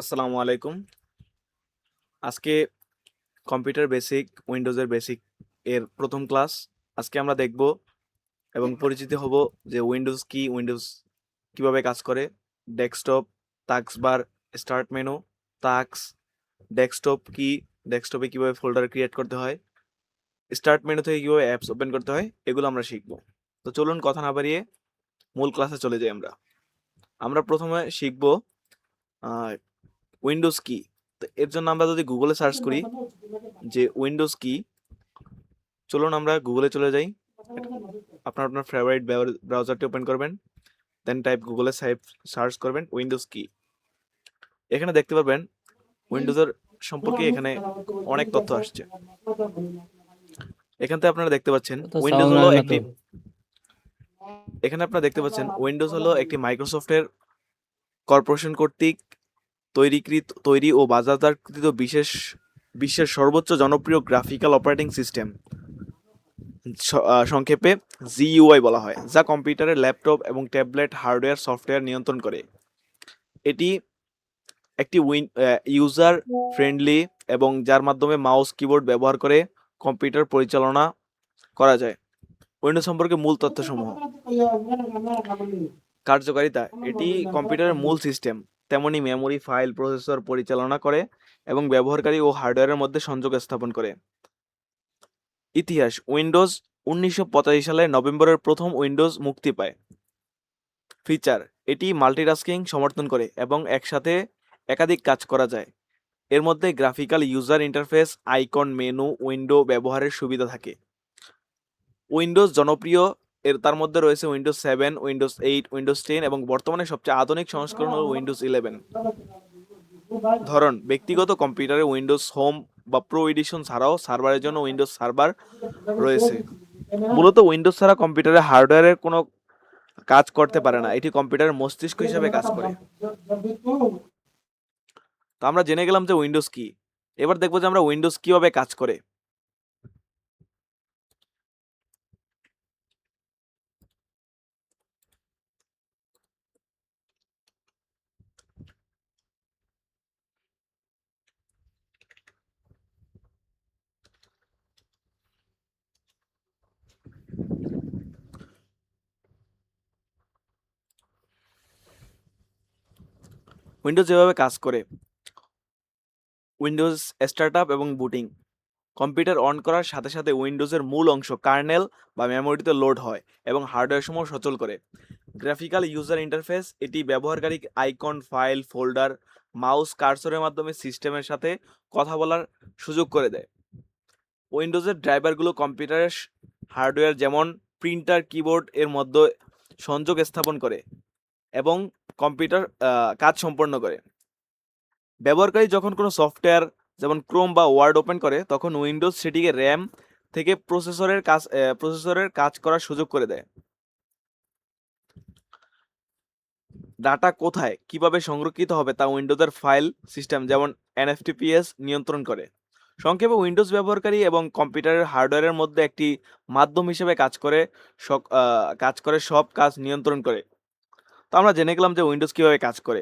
আসসালামু আলাইকুম। আজকে কম্পিউটার বেসিক, উইন্ডোজের বেসিক এর প্রথম ক্লাস। আজকে আমরা দেখব এবং পরিচিত হব যে উইন্ডোজ কি, উইন্ডোজ কিভাবে কাজ করে, desktop, taskbar, start menu, task, desktop কি, ডেস্কটপে কিভাবে ফোল্ডার ক্রিয়েট করতে হয়, স্টার্ট মেনু থেকে কিভাবে অ্যাপস ওপেন করতে হয়, এগুলো আমরা শিখব। তো চলুন কথা না বাড়িয়ে মূল ক্লাসে চলে যাই আমরা। আমরা প্রথমে শিখব উইন্ডোজ কি। তো এর জন্য আমরা যদি গুগলে সার্চ করি যে উইন্ডোজ কি, চলুন আমরা গুগলে চলে যাই। আপনার আপনার ফেভারিট ব্রাউজারটি ওপেন করবেন, দেন টাইপ গুগলে সার্চ করবেন উইন্ডোজ কি। এখানে দেখতে পারবেন উইন্ডোজের সম্পর্কে এখানে অনেক তথ্য আসছে। এখান থেকে আপনারা দেখতে পাচ্ছেন তো উইন্ডোজ সাউন্ড হলো হয় না তো। একটি এখানে আপনারা দেখতে পাচ্ছেন উইন্ডোজ হলো একটি মাইক্রোসফটের কর্পোরেশন কর্তৃক তৈরি ও বাজারজাতকৃত বিশ্বের সর্বোচ্চ জনপ্রিয় গ্রাফিক্যাল অপারেটিং সিস্টেম, সংক্ষেপে জিইউআই বলা হয়, যা কম্পিউটারের, ল্যাপটপ এবং ট্যাবলেট হার্ডওয়্যার সফটওয়্যার নিয়ন্ত্রণ করে। এটি একটি ইউজার ফ্রেন্ডলি এবং যার মাধ্যমে মাউস কিবোর্ড ব্যবহার করে কম্পিউটার পরিচালনা করা যায়। উইন্ডোজ সম্পর্কে মূল তথ্যসমূহ। কার্যকারিতা: এটি কম্পিউটারের মূল সিস্টেম, তেমনি মেমোরি, ফাইল, প্রসেসর পরিচালনা করে এবং ব্যবহারকারী ও হার্ডওয়্যারের মধ্যে সংযোগ স্থাপন করে। ইতিহাস: উইন্ডোজ 1985 সালে নভেম্বরের প্রথম উইন্ডোজ মুক্তি পায়। ফিচার: এটি মাল্টিটাস্কিং সমর্থন করে এবং একসাথে একাধিক কাজ করা যায়। এর মধ্যে graphical user interface, icon, menu, window ব্যবহারের সুবিধা থাকে। উইন্ডোজ জনপ্রিয় তার মধ্যে রয়েছে উইন্ডোজ 7, উইন্ডোজ 8, উইন্ডোজ 10 এবং বর্তমানে সবচেয়ে আধুনিক সংস্করণ হল উইন্ডোজ 11। ধরন: ব্যক্তিগত কম্পিউটারে উইন্ডোজ হোম বা প্রো এডিশন ছাড়াও সার্ভারের জন্য উইন্ডোজ সার্ভার রয়েছে। মূলত উইন্ডোজ ছাড়া কম্পিউটারে হার্ডওয়্যারের কোনো কাজ করতে পারে না, এটি কম্পিউটারের মস্তিষ্ক হিসেবে কাজ করে। তো আমরা জেনে গেলাম যে উইন্ডোজ কি। এবার দেখবো যে আমরা উইন্ডোজ কিভাবে কাজ করে। উইন্ডোজ যেভাবে কাজ করে: উইন্ডোজ স্টার্টআপ এবং বুটিং। কম্পিউটার অন করার সাথে সাথে উইন্ডোজের মূল অংশ কার্নেল বা মেমোরিতে লোড হয় এবং হার্ডওয়্যার সমূহ সচল করে। গ্রাফিক্যাল ইউজার ইন্টারফেস: এটি ব্যবহারকারী আইকন, ফাইল, ফোল্ডার, মাউস, কার্সরের মাধ্যমে সিস্টেমের সাথে কথা বলার সুযোগ করে দেয়। উইন্ডোজের ড্রাইভারগুলো কম্পিউটারের হার্ডওয়্যার যেমন প্রিন্টার, কিবোর্ড এর মধ্যে সংযোগ স্থাপন করে এবং কম্পিউটার কাজ সম্পন্ন করে। ব্যবহারকারী যখন কোনো সফটওয়্যার যেমন ক্রোম বা ওয়ার্ড ওপেন করে, তখন উইন্ডোজ সেটিকে র্যাম থেকে প্রসেসরের কাজ করার সুযোগ করে দেয়। ডাটা কোথায় কিভাবে সংরক্ষিত হবে তা উইন্ডোজের ফাইল সিস্টেম যেমন এনএফটিপিএস নিয়ন্ত্রণ করে। সংক্ষেপে উইন্ডোজ ব্যবহারকারী এবং কম্পিউটারের হার্ডওয়্যারের মধ্যে একটি মাধ্যম হিসেবে কাজ করে সব কাজ নিয়ন্ত্রণ করে। তো আমরা জেনে গেলাম যে উইন্ডোজ কিভাবে কাজ করে।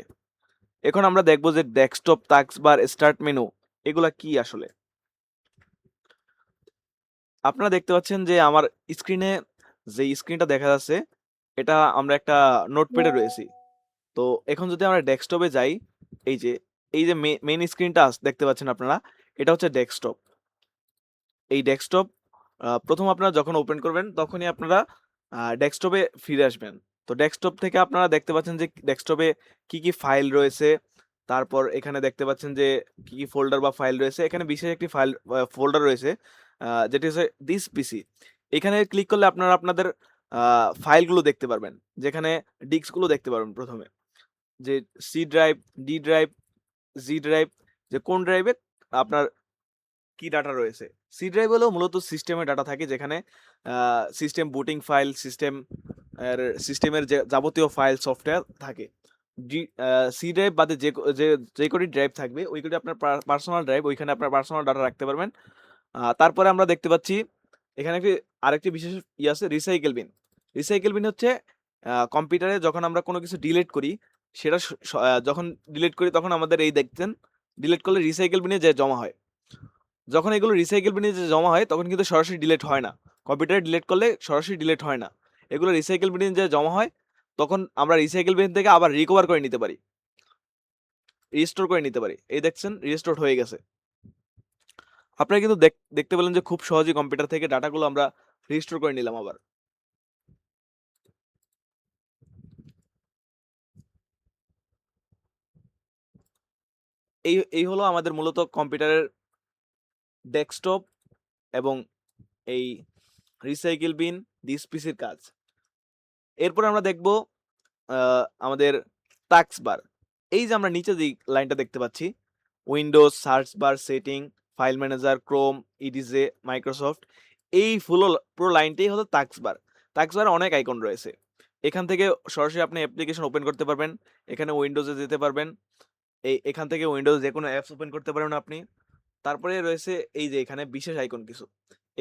এখন আমরা দেখবো যে ডেস্কটপ, টাস্কবার, স্টার্ট মেনু এগুলা কি আসলে। আপনারা দেখতে পাচ্ছেন যে আমার স্ক্রিনে যে স্ক্রিনটা দেখা যাচ্ছে, এটা আমরা একটা নোটপ্যাডে রয়েছি। তো এখন যদি আমরা ডেস্কটপে যাই, এই যে মেইন স্ক্রিনটা দেখতে পাচ্ছেন আপনারা, এটা হচ্ছে ডেস্কটপ। এই ডেস্কটপ প্রথম আপনারা যখন ওপেন করবেন তখনই আপনারা ডেস্কটপে ফিরে আসবেন। তো ডেস্কটপ থেকে আপনারা দেখতে পাচ্ছেন যে ডেস্কটপে কি কি ফাইল রয়েছে, তারপর এখানে দেখতে পাচ্ছেন যে কি কি ফোল্ডার বা ফাইল রয়েছে। এখানে বিশেষ একটি ফোল্ডার রয়েছে যেটি হচ্ছে দিস পিসি। এখানে ক্লিক করলে আপনারা আপনাদের ফাইলগুলো দেখতে পারবেন, যেখানে ডিস্কগুলো দেখতে পারবেন প্রথমে, যে সি ড্রাইভ, ডি ড্রাইভ, জি ড্রাইভ, যে কোন ড্রাইভে আপনার কি ডাটা রয়েছে। সি ড্রাইভ হলো মূলত সিস্টেমের ডাটা থাকে, যেখানে সিস্টেম বুটিং ফাইল, সিস্টেমের যে যাবতীয় ফাইল সফটওয়্যার থাকে। সি ড্রাইভ বাদে যে কটি ড্রাইভ থাকবে ওই কটি আপনার পার্সোনাল ড্রাইভ, ওইখানে আপনার পার্সোনাল ডাটা রাখতে পারবেন। তারপরে আমরা দেখতে পাচ্ছি এখানে আরেকটি বিশেষ আছে, রিসাইকেল বিন। রিসাইকেল বিন হচ্ছে কম্পিউটারে যখন আমরা কোনো কিছু ডিলিট করি, সেটা যখন ডিলিট করি তখন আমাদের এই দেখতেন ডিলিট করলে রিসাইকেল বিনে যে জমা হয়। যখন এগুলো রিসাইকেল বিনে যে জমা হয় তখন কিন্তু সরাসরি ডিলিট হয় না। কম্পিউটারে ডিলিট করলে সরাসরি ডিলিট হয় না। এগুলো রিসাইকেল বিনে যে জমা হয় তখন আমরা রিসাইকেল বিন থেকে আবার রিকভার করে নিতে পারি, রিস্টোর করে নিতে পারি। এই দেখছেন রিস্টোর হয়ে গেছে। আপনারা কিন্তু দেখতে পেলেন যে খুব সহজেই কম্পিউটার থেকে ডাটাগুলো আমরা রিস্টোর করে নিলাম আবার। এই হলো আমাদের মূলত কম্পিউটারের ডেস্কটপ এবং এই রিসাইকেল বিন ডিসপিসির কাজ। এরপর আমরা দেখব আমাদের টাস্ক বার। এই যে আমরা নিচে যে লাইনটা দেখতে পাচ্ছি, Windows, search bar, setting, file manager, Chrome, Edge, Microsoft, এই পুরো লাইনটাই হলো টাস্ক বার। টাস্ক বারে অনেক আইকন রয়েছে। এখান থেকে সরাসরি আপনি অ্যাপ্লিকেশন ওপেন করতে পারবেন। এখানে উইন্ডোজে যেতে পারবেন। এখান থেকে উইন্ডোজ যে কোনো অ্যাপস ওপেন করতে পারবেন আপনি। তারপরে রয়েছে এই যে এখানে বিশেষ আইকন কিছু।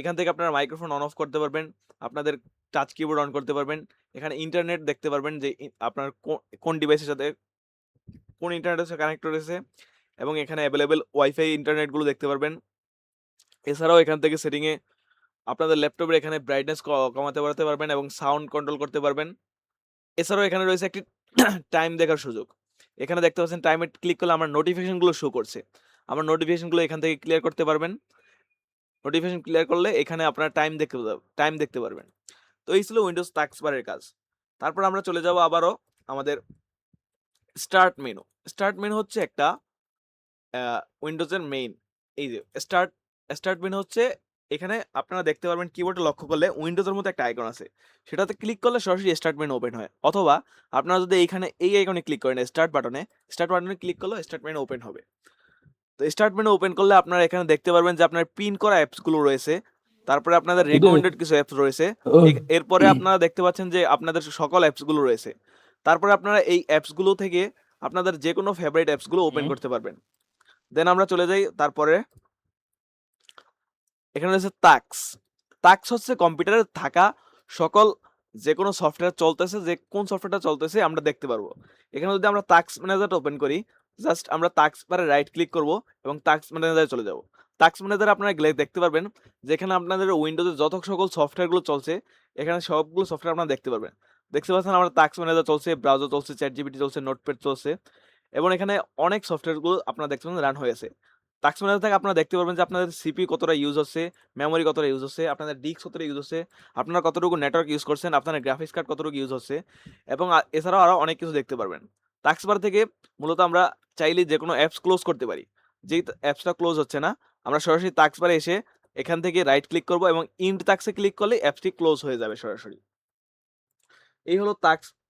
এখান থেকে আপনারা মাইক্রোফোন অন অফ করতে পারবেন, আপনাদের টাচ কিবোর্ড অন করতে পারবেন। এখানে ইন্টারনেট দেখতে পারবেন যে আপনার কোন ডিভাইসের সাথে কোন ইন্টারনেটের সাথে কানেক্ট রয়েছে, এবং এখানে অ্যাভেলেবেল ওয়াইফাই ইন্টারনেটগুলো দেখতে পারবেন। এছাড়াও এখান থেকে সেটিংয়ে আপনাদের ল্যাপটপের এখানে ব্রাইটনেস কমাতে বাড়াতে পারবেন এবং সাউন্ড কন্ট্রোল করতে পারবেন। এছাড়াও এখানে রয়েছে একটি টাইম দেখার সুযোগ। এখানে দেখতে পাচ্ছেন টাইমে ক্লিক করলে আমার নোটিফিকেশনগুলো শো করছে। আমার নোটিফিকেশনগুলো এখান থেকে ক্লিয়ার করতে পারবেন। নোটিফিকেশন ক্লিয়ার করলে এখানে আপনারা টাইম দেখতে পারবেন। তো এই ছিল উইন্ডোজ টাস্ক বারের কাজ। তারপর আমরা চলে যাব আবারও আমাদের স্টার্ট মেনু। স্টার্ট মেনু হচ্ছে একটা উইন্ডোজের মেইন। এই যে স্টার্ট মেনু হচ্ছে, এখানে আপনারা দেখতে পারবেন কিবোর্ডে লক্ষ্য করলে উইন্ডোজের মতো একটা আইকন আছে। সেটাতে ক্লিক করলে সরাসরি স্টার্ট মেনু ওপেন হয়। অথবা আপনারা যদি এইখানে এই আইকনে ক্লিক করেন স্টার্ট বাটনে ক্লিক করলে স্টার্ট মেনু ওপেন হবে। তো স্টার্ট মেনু ওপেন করলে আপনারা এখানে দেখতে পারবেন যে আপনার পিন করা অ্যাপসগুলো রয়েছে। তারপরে আপনাদের রেকমেন্ডেড কিছু অ্যাপস রয়েছে। এরপরে আপনারা দেখতে পাচ্ছেন যে আপনাদের সকল অ্যাপসগুলো রয়েছে। তারপরে আপনারা এই অ্যাপসগুলো থেকে আপনাদের যে কোনো ফেভারিট অ্যাপসগুলো ওপেন করতে পারবেন। দেন আমরা চলে যাই তারপরে এখানে রয়েছে টাস্ক। টাস্ক হচ্ছে কম্পিউটারে থাকা সকল যে কোনো সফটওয়্যার চলতেছে, যে কোন সফটওয়্যারটা চলতেছে আমরা দেখতে পারবো। এখানে যদি আমরা টাস্ক ম্যানেজারটা ওপেন করি, জাস্ট আমরা টাস্ক বারে রাইট ক্লিক করব এবং টাস্ক ম্যানেজারে চলে যাব। টাস্ক ম্যানেজারে আপনারা গেলে দেখতে পারবেন যেখানে আপনাদের উইন্ডোজে যত সকল সফটওয়্যারগুলো চলছে, এখানে সবগুলো সফটওয়্যার আপনারা দেখতে পারবেন। দেখতে পাচ্ছেন আমার টাস্ক ম্যানেজার চলছে, ব্রাউজার চলছে, চ্যাটজিপিটি চলছে, নোটপ্যাড চলছে, এবং এখানে অনেক সফটওয়্যারগুলো আপনারা দেখতে পাচ্ছেন রান হয়েছে। টাস্ক ম্যানেজার থেকে আপনারা দেখতে পারবেন যে আপনাদের সিপি কতটা ইউজ হচ্ছে, মেমোরি কতটা ইউজ হচ্ছে, আপনাদের ডিস্ক কতটা ইউজ হচ্ছে, আপনারা কতটুকু নেটওয়ার্ক ইউজ করছেন, আপনার গ্রাফিক্স কার্ড কতটুকু ইউজ হচ্ছে, এবং এছাড়াও আরও অনেক কিছু দেখতে পারবেন। টাস্ক বার থেকে মূলত আমরা চাইলে যে কোনো অ্যাপস ক্লোজ করতে পারি। যেই অ্যাপসটা ক্লোজ হচ্ছে না, আমরা সরাসরি টাস্ক বারে এসে এখান থেকে রাইট ক্লিক করব এবং ইন্ড টাস্কে ক্লিক করলে অ্যাপসটি ক্লোজ হয়ে যাবে সরাসরি। এই হলো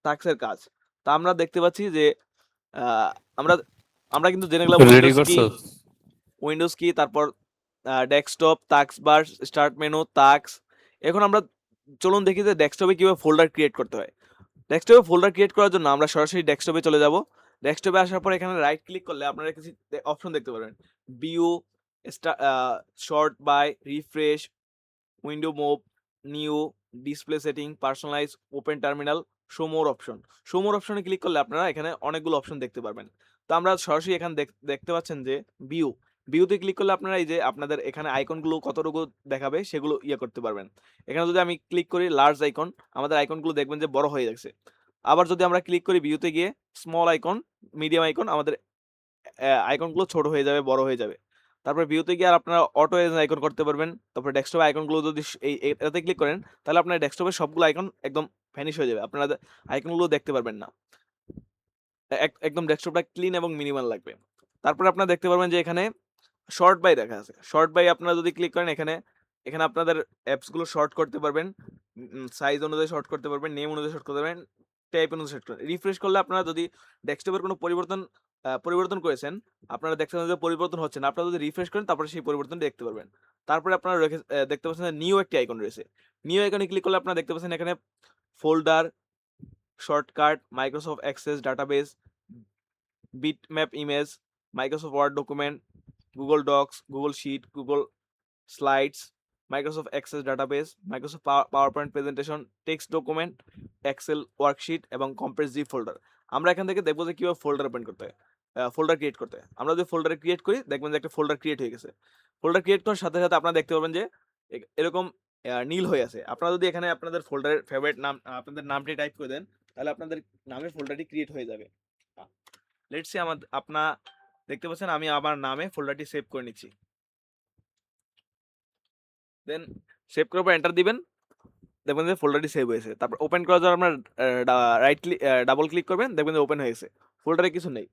টাস্কের কাজ। তা আমরা দেখতে পাচ্ছি যে আমরা আমরা কিন্তু জেনে গেলাম রেডি উইন্ডোজ কি, তারপর ডেস্কটপ, টাস্ক বার, স্টার্ট মেনু, টাস্ক। এখন আমরা চলুন দেখি যে ডেস্কটপে কিভাবে ফোল্ডার ক্রিয়েট করতে হয়। ডেস্কটপে ফোল্ডার ক্রিয়েট করার জন্য আমরা সরাসরি ডেস্কটপে চলে যাব। ডেস্কটপে আসার পর এখানে রাইট ক্লিক করলে আপনারা কিছু অপশন দেখতে পারবেন। View, sort by, refresh, window move, new, display setting, personalize, open terminal, show more option. Show more অপশনে ক্লিক করলে আপনারা এখানে অনেকগুলো অপশন দেখতে পারবেন। তো আমরা সরাসরি এখানে দেখতে পাচ্ছেন যে ভিউতে ক্লিক করলে আপনারা এই যে আপনাদের এখানে আইকনগুলো কতটুকু দেখাবে সেগুলো করতে পারবেন। এখানে যদি আমি ক্লিক করি লার্জ আইকন, আমাদের আইকনগুলো দেখবেন যে বড় হয়ে যাচ্ছে। আবার যদি আমরা ক্লিক করি ভিউতে গিয়ে স্মল আইকন, মিডিয়াম আইকন, আমাদের আইকনগুলো ছোট হয়ে যাবে, বড় হয়ে যাবে। তারপরে ভিউতে গিয়ে আর আপনারা অটো এজ আইকন করতে পারবেন। তারপরে ডেস্কটপ আইকনগুলো যদি এটাতে ক্লিক করেন তাহলে আপনার ডেস্কটপের সবগুলো আইকন একদম ভ্যানিশ হয়ে যাবে। আপনারা আইকনগুলো দেখতে পারবেন না। একদম ডেস্কটপটা ক্লিন এবং মিনিমাল লাগবে। তারপরে আপনারা দেখতে পারবেন যে এখানে শর্ট বাই দেখা আছে। শর্ট বাই আপনারা যদি ক্লিক করেন এখানে আপনাদের অ্যাপসগুলো শর্ট করতে পারবেন। সাইজ অনুযায়ী শর্ট করতে পারবেন, নেম অনুযায়ী শর্ট করতে পারবেন, টাইপ অনুযায়ী শর্ট করতে পারবেন। রিফ্রেশ করলে আপনারা যদি ডেস্কটপের কোনো পরিবর্তন করেছেন, আপনারা দেখছেন যে পরিবর্তন হচ্ছে না, আপনারা যদি রিফ্রেশ করেন তারপরে সেই পরিবর্তনটি দেখতে পারবেন। তারপরে আপনারা দেখতে পাচ্ছেন যে নিউ একটি আইকন রয়েছে। নিউ আইকনে ক্লিক করলে আপনারা দেখতে পাচ্ছেন এখানে folder, shortcut, Microsoft Access database, bitmap image, Microsoft Word document, Google Docs, Google Sheet, Google Slides, Microsoft Access database, Microsoft PowerPoint presentation, text document, Excel worksheet এবং compress zip folder. আমরা এখান থেকে দেখবো যে কিভাবে ফোল্ডার ওপেন করতে হয়, folder create করতে হয়। আমরা যদি ফোল্ডার ক্রিয়েট করি দেখবেন যে একটা ফোল্ডার ক্রিয়েট হয়ে গেছে। ফোল্ডার ক্রিয়েট করার সাথে, সাথে আপনারা দেখতে পাবেন যে এরকম নীল হয়ে আছে। আপনারা যদি এখানে আপনাদের ফোল্ডারের ফেভারিট নাম আপনাদের নামটি টাইপ করে দেন, তাহলে আপনাদের নামে ফোল্ডারটি ক্রিয়েট হয়ে যাবে। লেটস সে আপনারা দেখতে পাচ্ছেন আমি আমার নামে ফোল্ডারটি সেভ করে নিচ্ছি। দেন সেভ করার পর এন্টার দিবেন। দেখবেন যে ফোল্ডারটি সেভ হয়েছে। তারপর ওপেন করার জন্য আপনার ডাবল ক্লিক করবেন, দেখবেন যে ওপেন হয়ে গেছে। ফোল্ডারে কিছু নেই।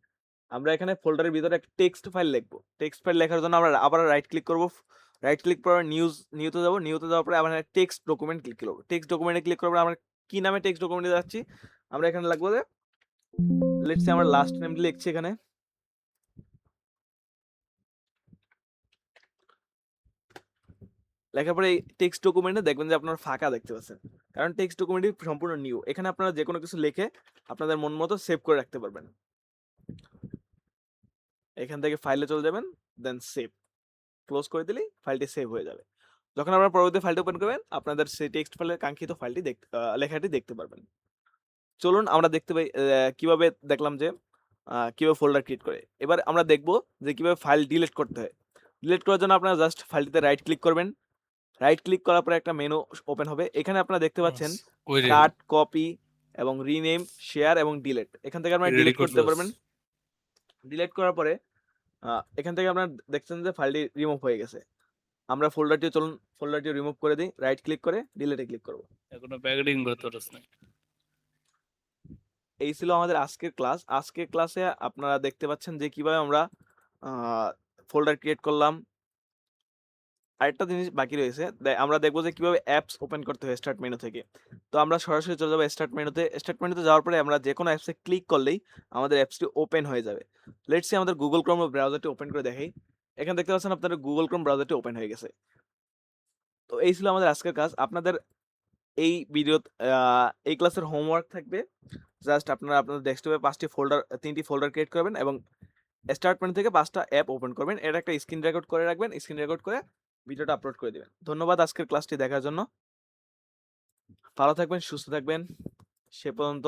আমরা এখানে ফোল্ডারের ভিতরে একটা টেক্সট ফাইল লিখবো। টেক্সট ফাইল লেখার জন্য আমরা আবার রাইট ক্লিক করব। রাইট ক্লিক করার নিউতে যাব। নিউতে যাওয়ার পরে আবার টেক্সট ডকুমেন্ট ক্লিক করব। টেক্সট ডকুমেন্টে ক্লিক করার পরে আমরা কি নামে টেক্সট ডকুমেন্টে যাচ্ছি, আমরা এখানে লিখবো যে লেটস সে আমরা লাস্ট নেমটি লিখছি এখানে। লেখার পরে এই টেক্সট ডকুমেন্টে দেখবেন যে আপনারা ফাঁকা দেখতে পাচ্ছেন। কারণ টেক্সট ডকুমেন্টটি সম্পূর্ণ নিউ। এখানে আপনারা যেকোনো কিছু লিখে আপনাদের মন মতো সেভ করে রাখতে পারবেন। এখান থেকে ফাইলে চলে যাবেন, দেন সেভ। ক্লোজ করে দিলেই ফাইলটি সেভ হয়ে যাবে। যখন আপনারা পরবর্তী ফাইলটি ওপেন করবেন, আপনাদের সেই টেক্সট ফাইলের কাঙ্ক্ষিত ফাইলটি লেখাটি দেখতে পারবেন। চলুন আমরা দেখতে পাই কিভাবে দেখলাম যে কিভাবে ফোল্ডার ক্রিয়েট করে। এবার আমরা দেখব যে কিভাবে ফাইল ডিলিট করতে হয়। ডিলিট করার জন্য আপনারা জাস্ট ফাইলটিতে রাইট ক্লিক করবেন। রাইট ক্লিক করার পরে একটা মেনু ওপেন হবে। এখানে আপনারা দেখতে পাচ্ছেন ওই রে কাট, কপি এবং রিনেম, শেয়ার এবং ডিলিট। এখান থেকে আপনারা রেডি ডিলিট করতে করছস? পারবেন। ডিলিট করার পরে এখান থেকে আপনারা দেখছেন যে ফাইলটি রিমুভ হয়ে গেছে। আমরা ফোল্ডারটি রিমুভ করে দিই। রাইট ক্লিক করে ডিলিটে ক্লিক করব। এখনো প্যাকেটিং করতে পারছ না। এই ছিল আমাদের আজকের ক্লাস। আজকের ক্লাসে আপনারা দেখতে পাচ্ছেন যে কিভাবে আমরা ফোল্ডার ক্রিয়েট করলাম। আরেকটা জিনিস বাকি রয়েছে, আমরা দেখবো যে কিভাবে অ্যাপস ওপেন করতে হয় স্টার্ট মেনু থেকে। তো আমরা সরাসরি চলে যাবো স্টার্ট মেনুতে। স্টার্ট মেনুতে যাওয়ার পরে আমরা যেকোনো অ্যাপসে ক্লিক করলেই আমাদের অ্যাপসটি ওপেন হয়ে যাবে। লেটস সে আমাদের গুগল ক্রোম ব্রাউজারটি ওপেন করে দেখাই। এখানে দেখতে পাচ্ছেন আপনাদের গুগল ক্রোম ব্রাউজারটি ওপেন হয়ে গেছে। তো এই ছিল আমাদের আজকের কাজ। আপনাদের এই ভিডিও এই ক্লাসের হোমওয়ার্ক থাকবে। জাস্ট আপনারা আপনাদের ডেস্কটপে 3টি ফোল্ডার ক্রিয়েট করবেন এবং স্টার্ট মেনু থেকে 5টা অ্যাপ ওপেন করবেন। এটা একটা স্ক্রিন রেকর্ড করে রাখবেন। স্ক্রিন রেকর্ড করে ভিডিওটা আপলোড করে দিবেন। ধন্যবাদ আজকের ক্লাসটি দেখার জন্য। ভালো থাকবেন, সুস্থ থাকবেন। সে পর্যন্ত